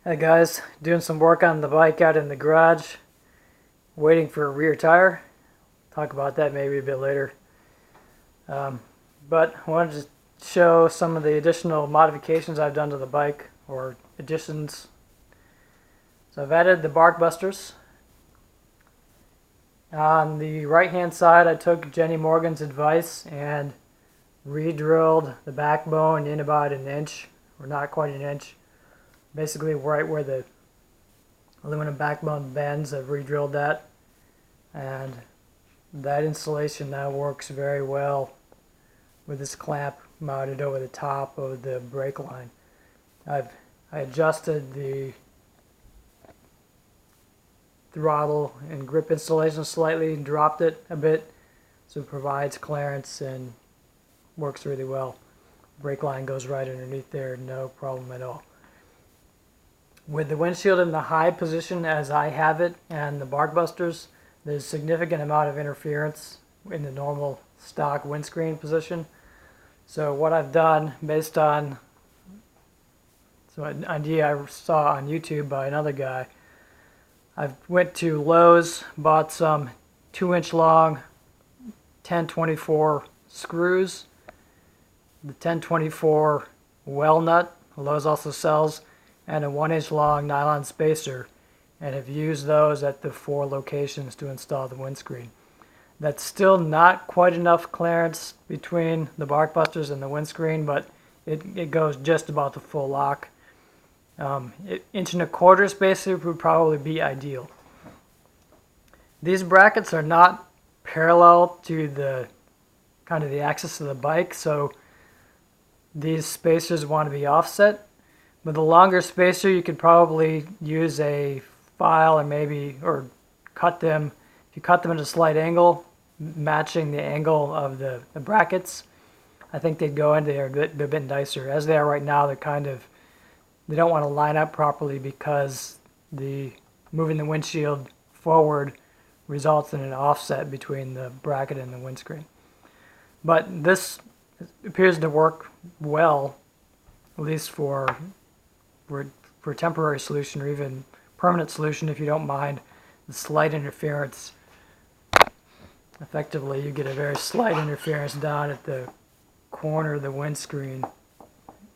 Hey guys, doing some work on the bike out in the garage, waiting for a rear tire. Talk about that maybe a bit later. But I wanted to show some of the additional modifications I've done to the bike, or additions. So I've added the Barkbusters. On the right hand side, I took Jenny Morgan's advice and re-drilled the backbone in about an inch, or not quite an inch. Basically right where the aluminum backbone bends, I've re-drilled that, and that installation now works very well with this clamp mounted over the top of the brake line. I adjusted the throttle and grip installation slightly, dropped it a bit so it provides clearance and works really well. Brake line goes right underneath there, no problem at all. With the windshield in the high position as I have it and the Barkbusters, there's a significant amount of interference in the normal stock windscreen position. So what I've done, based on an idea I saw on YouTube by another guy, I went to Lowe's, bought some 2-inch long 1024 screws, the 1024 well nut. Lowe's also sells, and a 1-inch long nylon spacer, and have used those at the 4 locations to install the windscreen. That's still not quite enough clearance between the Barkbusters and the windscreen, but it goes just about the full lock. 1.25-inch spacer would probably be ideal. These brackets are not parallel to the the axis of the bike, so these spacers want to be offset. With a longer spacer, you could probably use a file or cut them. If you cut them at a slight angle, matching the angle of the brackets, I think they'd go in there. They're a bit nicer. As they are right now, they don't want to line up properly because moving the windshield forward results in an offset between the bracket and the windscreen. But this appears to work well, at least for a temporary solution, or even permanent solution if you don't mind the slight interference. Effectively, you get a very slight interference down at the corner of the windscreen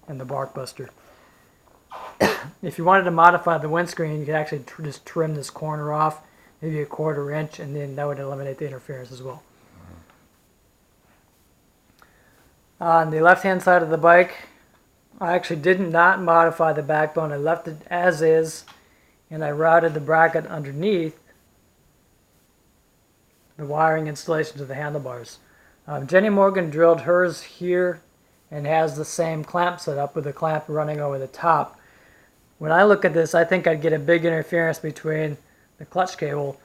and the Barkbuster. If you wanted to modify the windscreen, you could actually just trim this corner off, maybe 1/4 inch, and then that would eliminate the interference as well. On the left-hand side of the bike, I actually did not modify the backbone. I left it as is, and I routed the bracket underneath the wiring installation to the handlebars. Jenny Morgan drilled hers here and has the same clamp set up with the clamp running over the top. When I look at this, I think I'd get a big interference between the clutch cable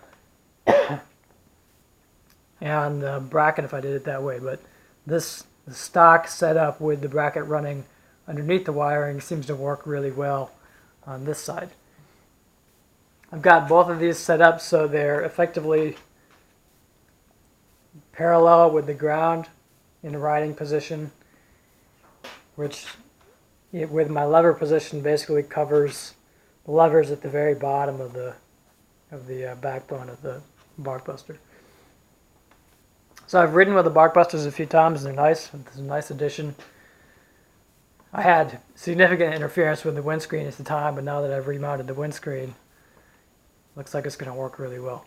and the bracket if I did it that way. But the stock setup with the bracket running underneath the wiring seems to work really well on this side. I've got both of these set up so they're effectively parallel with the ground in the riding position, which with my lever position basically covers the levers at the very bottom of the backbone of the Barkbuster. So I've ridden with the Barkbusters a few times. They're nice. It's a nice addition. I had significant interference with the windscreen at the time, but now that I've remounted the windscreen, looks like it's going to work really well.